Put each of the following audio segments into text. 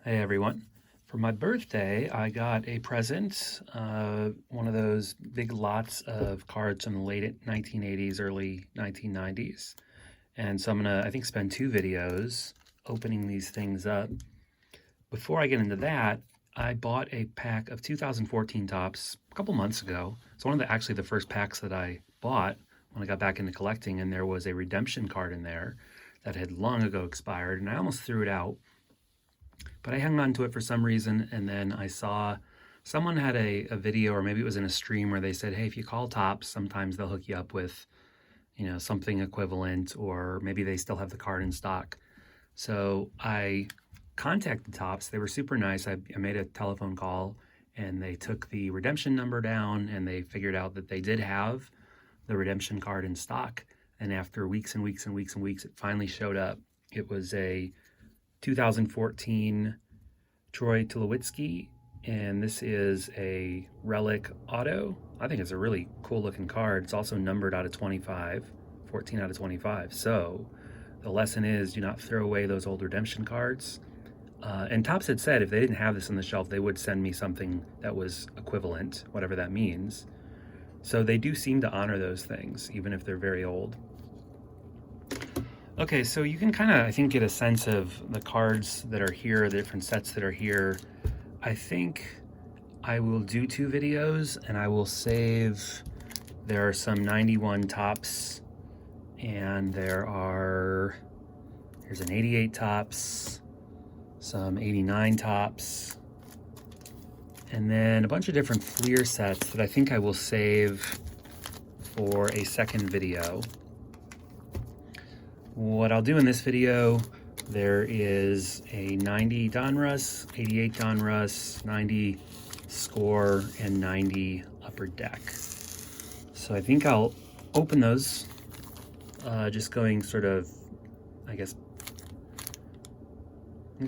Hey everyone. For my birthday, I got a present, one of those big lots of cards from the late 1980s, early 1990s. And so I'm gonna, I think, spend two videos opening these things up. Before I get into that, I bought a pack of 2014 Topps a couple months ago. It's one of actually the first packs that I bought when I got back into collecting, and there was a redemption card in there that had long ago expired, and I almost threw it out. But I hung on to it for some reason, and then I saw someone had a video, or maybe it was in a stream, where they said, hey, if you call Topps, sometimes they'll hook you up with, something equivalent, or maybe they still have the card in stock. So I contacted Topps. They were super nice. I made a telephone call, and they took the redemption number down, and they figured out that they did have the redemption card in stock. And after weeks and weeks and weeks and weeks, it finally showed up. It was a 2014 Troy Tulowitzki, and this is a relic auto. I think it's a really cool looking card. It's also numbered out of 25, 14 out of 25. So the lesson is, do not throw away those old redemption cards. And Topps had said if they didn't have this on the shelf, they would send me something that was equivalent, whatever that means. So they do seem to honor those things, even if they're very old. Okay, so you can kind of, I think, get a sense of the cards that are here, the different sets that are here. I think I will do two videos, and I will save, there are some 91 Topps, and here's an 88 Topps, some 89 Topps, and then a bunch of different Fleer sets that I think I will save for a second video. What I'll do in this video, there is a 90 Donruss, 88 Donruss, 90 Score, and 90 Upper Deck. So I think I'll open those, just going sort of, I guess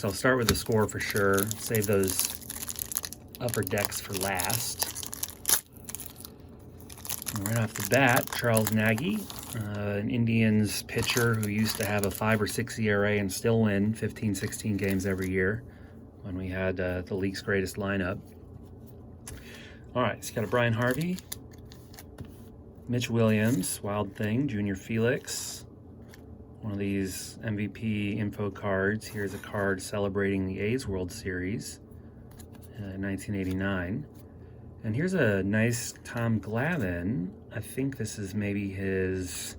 I'll start with the Score for sure, save those Upper Decks for last. And right off the bat, Charles Nagy, an Indians pitcher who used to have a 5 or 6 ERA and still win 15, 16 games every year when we had the league's greatest lineup. All right, so you got a Brian Harvey, Mitch Williams, Wild Thing, Junior Felix, one of these MVP info cards. Here's a card celebrating the A's World Series in 1989. And here's a nice Tom Glavine. I think this is maybe his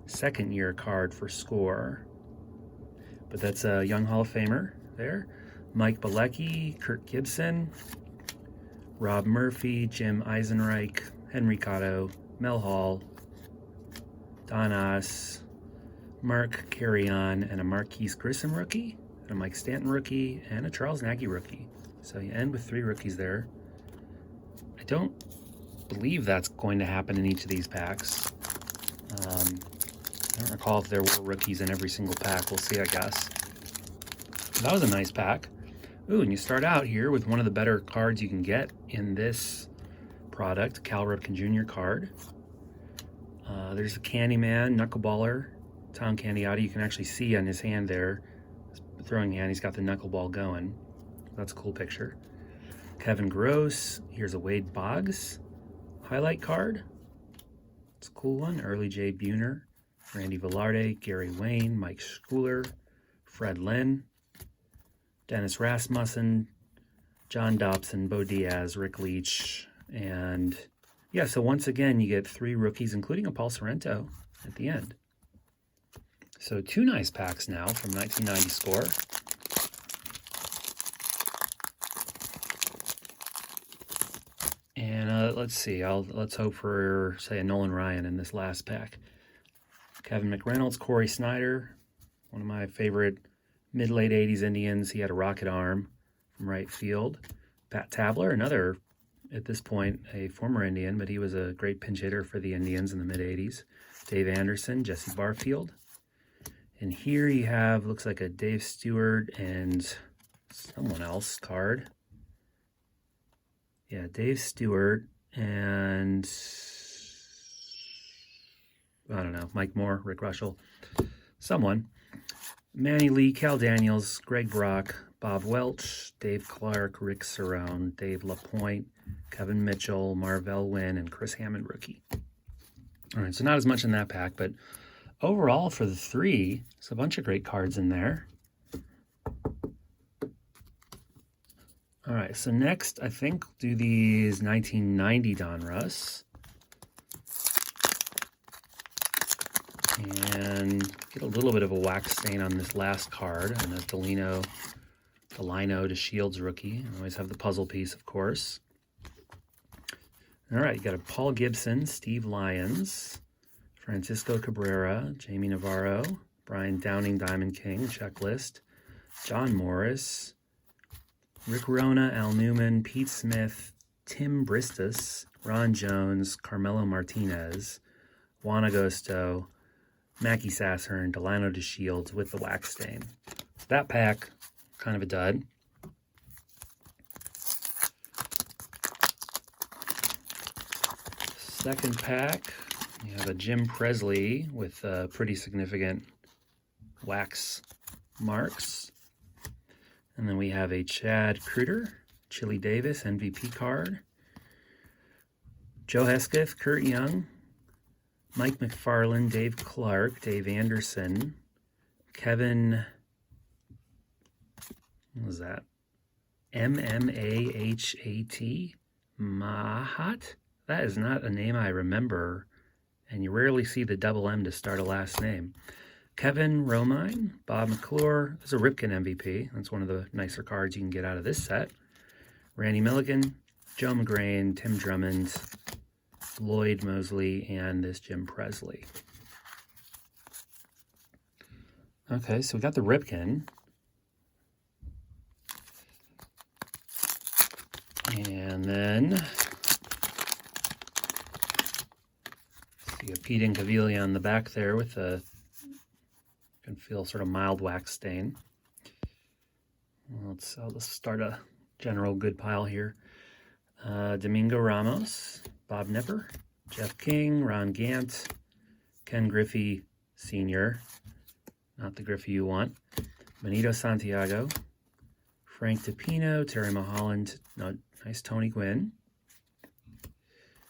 second year card for Score. But that's a young Hall of Famer there. Mike Bilecki, Kirk Gibson, Rob Murphy, Jim Eisenreich, Henry Cotto, Mel Hall, Don Oss, Mark Carrion, and a Marquise Grissom rookie, and a Mike Stanton rookie, and a Charles Nagy rookie. So you end with 3 rookies there. I don't believe that's going to happen in each of these packs. I don't recall if there were rookies in every single pack. We'll see, I guess. That was a nice pack. Ooh, and you start out here with one of the better cards you can get in this product, Cal Ripken Jr. card. There's the Candyman, Knuckleballer, Tom Candiotti. You can actually see on his hand there, his throwing hand, he's got the knuckleball going. That's a cool picture. Kevin Gross, here's a Wade Boggs highlight card. It's a cool one. Early J. Buhner, Randy Velarde, Gary Wayne, Mike Schooler, Fred Lynn, Dennis Rasmussen, John Dobson, Bo Diaz, Rick Leach, and yeah, so once again, you get 3 rookies, including a Paul Sorrento at the end. So 2 nice packs now from 1990 Score. And let's see, let's hope for, say, a Nolan Ryan in this last pack. Kevin McReynolds, Corey Snyder, one of my favorite mid-late 80s Indians. He had a rocket arm from right field. Pat Tabler, another, at this point, a former Indian, but he was a great pinch hitter for the Indians in the mid-80s. Dave Anderson, Jesse Barfield. And here you have, looks like a Dave Stewart and someone else card. Yeah, Dave Stewart and, I don't know, Mike Moore, Rick Russell, someone. Manny Lee, Cal Daniels, Greg Brock, Bob Welch, Dave Clark, Rick Cerrone, Dave LaPointe, Kevin Mitchell, Marvell Wynn, and Chris Hammond rookie. All right, so not as much in that pack, but overall for the three, there's a bunch of great cards in there. All right, so next I think we'll do these 1990 Donruss. And get a little bit of a wax stain on this last card. And that's Delino to Shields rookie. I always have the puzzle piece, of course. All right, you got a Paul Gibson, Steve Lyons, Francisco Cabrera, Jamie Navarro, Brian Downing, Diamond King, checklist, John Morris, Rick Rona, Al Newman, Pete Smith, Tim Bristus, Ron Jones, Carmelo Martinez, Juan Agosto, Mackie Sasshern, Delano DeShields with the wax stain. That pack, kind of a dud. Second pack, you have a Jim Presley with pretty significant wax marks. And then we have a Chad Kruger, Chili Davis, MVP card. Joe Hesketh, Kurt Young, Mike McFarland, Dave Clark, Dave Anderson, Kevin, what was that? M-M-A-H-A-T? Mahat? That is not a name I remember, and you rarely see the double M to start a last name. Kevin Romine, Bob McClure. There's a Ripken MVP. That's one of the nicer cards you can get out of this set. Randy Milligan, Joe McGrain, Tim Drummond, Lloyd Mosley, and this Jim Presley. Okay, so we got the Ripken. And then see a Pete Incaviglia on the back there with a, can feel sort of mild wax stain. Let's start a general good pile here. Domingo Ramos, Bob Nipper, Jeff King, Ron Gant, Ken Griffey Sr., not the Griffey you want, Benito Santiago, Frank DePino, Terry Mulholland, no, nice Tony Gwynn,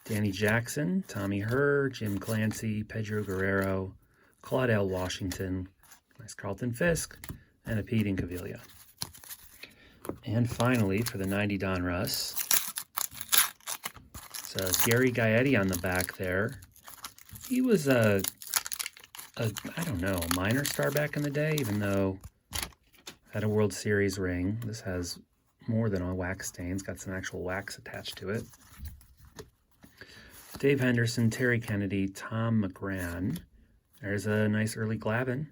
Danny Jackson, Tommy Herr, Jim Clancy, Pedro Guerrero, Claudel Washington, nice Carlton Fisk, and a Pete Incaviglia. And finally, for the 90 Donruss, so Gary Gaetti on the back there. He was I don't know, a minor star back in the day, even though had a World Series ring. This has more than a wax stain. It's got some actual wax attached to it. Dave Henderson, Terry Kennedy, Tom McGran. There's a nice early Glavine.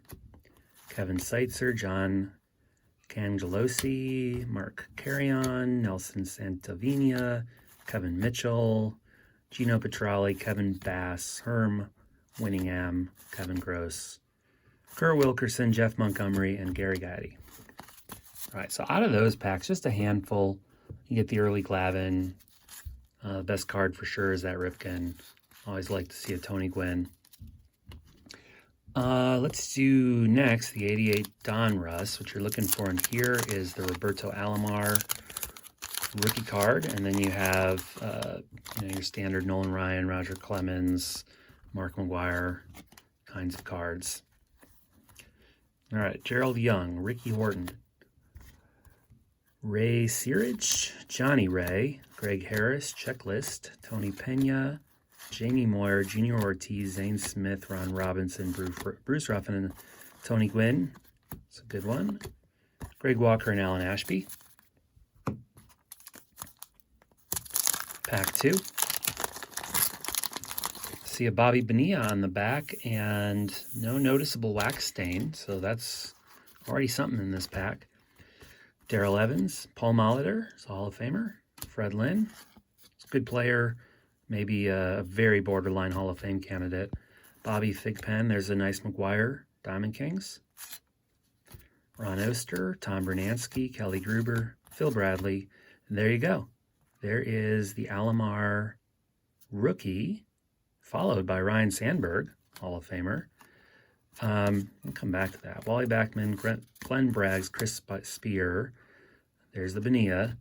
Kevin Seitzer, John Cangelosi, Mark Carrion, Nelson Santavinia, Kevin Mitchell, Gino Petrali, Kevin Bass, Herm Winningham, Kevin Gross, Kurt Wilkerson, Jeff Montgomery, and Gary Gaetti. All right, so out of those packs, just a handful. You get the early Glavine. The best card for sure is that Ripken. Always like to see a Tony Gwynn. Let's do next the 88 Donruss. What you're looking for in here is the Roberto Alomar rookie card, and then you have your standard Nolan Ryan, Roger Clemens, Mark McGwire kinds of cards. All right, Gerald Young, Ricky Horton, Ray Searage, Johnny Ray, Greg Harris, Checklist, Tony Pena, Jamie Moyer, Junior Ortiz, Zane Smith, Ron Robinson, Bruce Ruffin, and Tony Gwynn. It's a good one. Greg Walker and Alan Ashby. Pack 2. See a Bobby Bonilla on the back and no noticeable wax stain, so that's already something in this pack. Darrell Evans, Paul Molitor, it's a Hall of Famer. Fred Lynn, it's a good player, maybe a very borderline Hall of Fame candidate. Bobby Thigpen, there's a nice McGwire, Diamond Kings. Ron Oster, Tom Bernansky, Kelly Gruber, Phil Bradley, and there you go. There is the Alomar rookie, followed by Ryan Sandberg, Hall of Famer. We'll come back to that. Wally Backman, Glenn Braggs, Chris Spear, There's the Bonilla.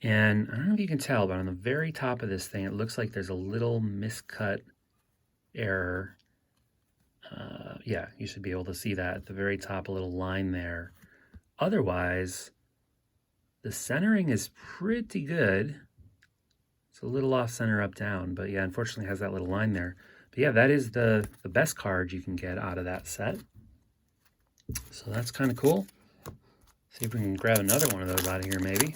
And I don't know if you can tell, but on the very top of this thing, it looks like there's a little miscut error. Yeah, you should be able to see that at the very top, a little line there. Otherwise, the centering is pretty good. It's a little off center up down, but yeah, unfortunately has that little line there. But yeah, that is the best card you can get out of that set. So that's kind of cool. See if we can grab another one of those out of here maybe.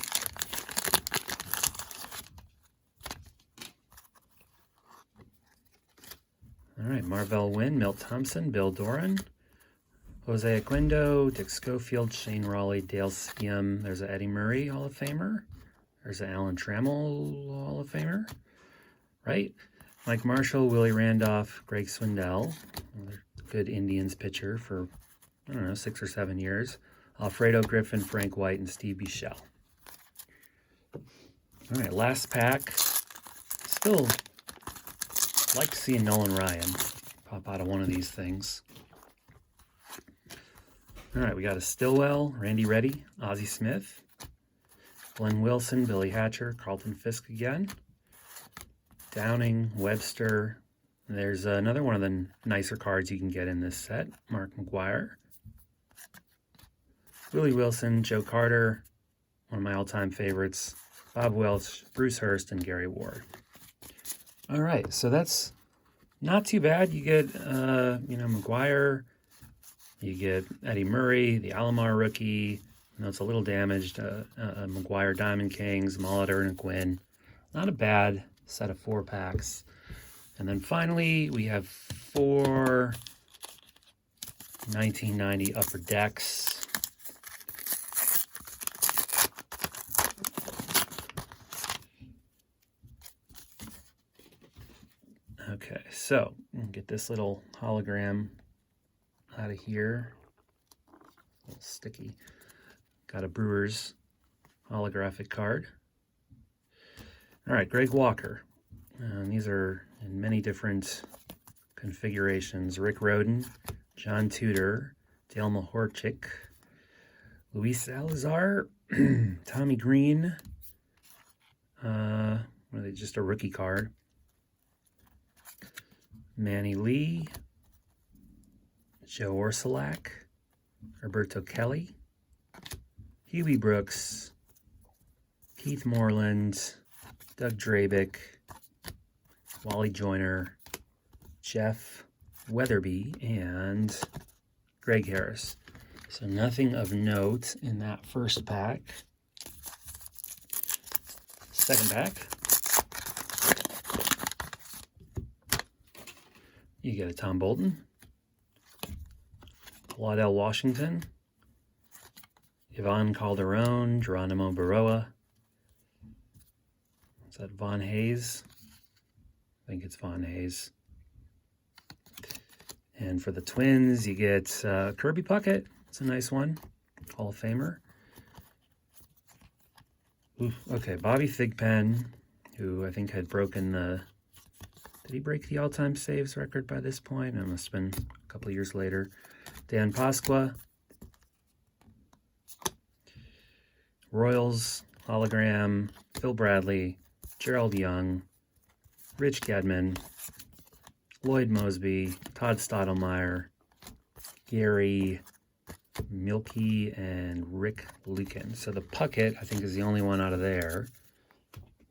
All right, Marvell Wynn, Milt Thompson, Bill Doran, Jose Oquendo, Dick Schofield, Shane Raleigh, Dale Skiem. There's an Eddie Murray Hall of Famer. There's an Alan Trammell Hall of Famer, right? Mike Marshall, Willie Randolph, Greg Swindell, another good Indians pitcher for, I don't know, 6 or 7 years. Alfredo Griffin, Frank White, and Steve Bichelle. All right, last pack. Still like to see Nolan Ryan pop out of one of these things. All right, we got a Stillwell, Randy Reddy, Ozzie Smith, Glenn Wilson, Billy Hatcher, Carlton Fisk again, Downing, Webster. There's another one of the nicer cards you can get in this set, Mark McGwire, Willie Wilson, Joe Carter, one of my all-time favorites, Bob Welch, Bruce Hurst, and Gary Ward. All right, so that's not too bad. You get, McGwire, you get Eddie Murray, the Alomar rookie. It's a little damaged. McGwire Diamond Kings, Molitor and Gwynn. Not a bad set of 4 packs. And then finally, we have 4 1990 Upper Decks. Okay, so get this little hologram out of here. A little sticky. Got a Brewers holographic card. All right, Greg Walker. These are in many different configurations. Rick Rhoden, John Tudor, Dale Mahorchik, Luis Salazar, Tommy Green. Are they just a rookie card? Manny Lee, Joe Orsulak, Roberto Kelly, Huey Brooks, Keith Moreland, Doug Drabick, Wally Joyner, Jeff Weatherby, and Greg Harris. So nothing of note in that first pack. Second pack. You get a Tom Bolton, Waddell Washington, Ivan Calderon, Geronimo Baroa. Is that Von Hayes? I think it's Von Hayes. And for the Twins, you get Kirby Puckett. It's a nice one. Hall of Famer. Ooh, okay, Bobby Thigpen, who I think had broken the... Did he break the all-time saves record by this point? It must have been a couple of years later. Dan Pasqua. Royals, hologram, Phil Bradley, Gerald Young, Rich Gedman, Lloyd Mosby, Todd Stottlemyre, Gary Milkey, and Rick Lucan. So the Puckett, I think, is the only one out of there.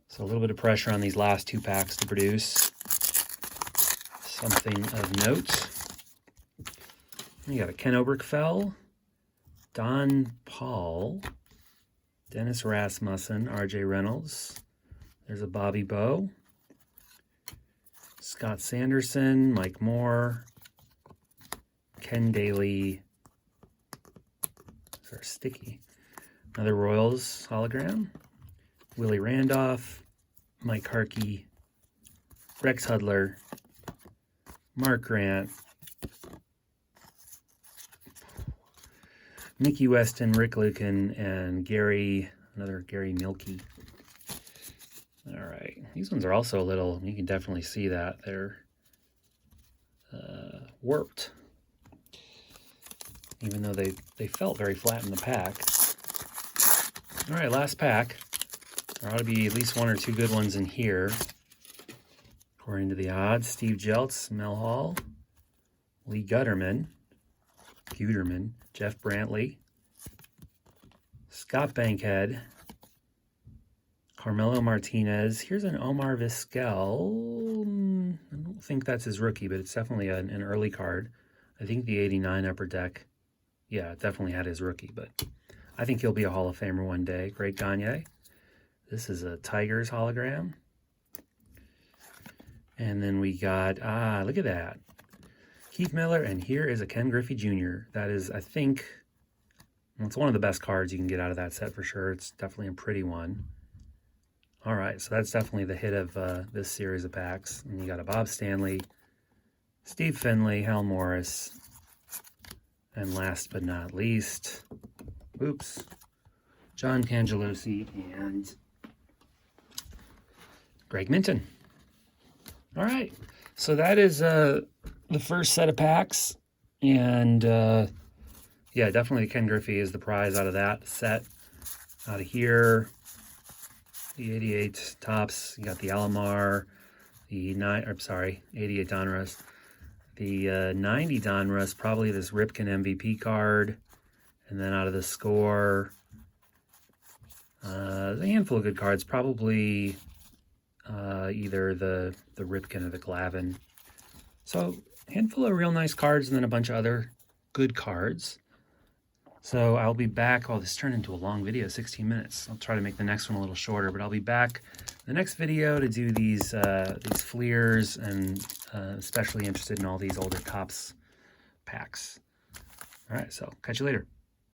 So a little bit of pressure on these last 2 packs to produce something of note. You got a Ken Oberkfell, Don Paul, Dennis Rasmussen, R.J. Reynolds. There's a Bobby Bowe, Scott Sanderson, Mike Moore, Ken Daly. These are sticky. Another Royals hologram, Willie Randolph, Mike Harkey, Rex Hudler, Mark Grant, Mickey Weston, Rick Lucan, and another Gary Milkey. All right, these ones are also a little, you can definitely see that they're warped, even though they felt very flat in the pack. All right, last pack. There ought to be at least 1 or 2 good ones in here. According to the odds, Steve Jeltz, Mel Hall, Lee Guterman, Jeff Brantley, Scott Bankhead, Carmelo Martinez. Here's an Omar Vizquel. I don't think that's his rookie, but it's definitely an early card. I think the 89 upper deck, yeah, it definitely had his rookie, but I think he'll be a Hall of Famer one day. Greg Gagne. This is a Tigers hologram. And then we got, look at that. Keith Miller, and here is a Ken Griffey Jr. That is, I think, well, it's one of the best cards you can get out of that set for sure. It's definitely a pretty one. All right, so that's definitely the hit of this series of packs. And you got a Bob Stanley, Steve Finley, Hal Morris, and last but not least, John Cangelosi and Greg Minton. All right, so that is the first set of packs, and yeah, definitely Ken Griffey is the prize out of that set. Out of here, the 88 Topps, you got the Alomar, the 88 Donruss, the 90 Donruss, probably this Ripken MVP card, and then out of the score, there's a handful of good cards, probably either the Ripken or the Glavine. So a handful of real nice cards and then a bunch of other good cards. So I'll be back. Oh, this turned into a long video, 16 minutes. I'll try to make the next one a little shorter, but I'll be back in the next video to do these Fleers, and especially interested in all these older Topps packs. All right, so catch you later.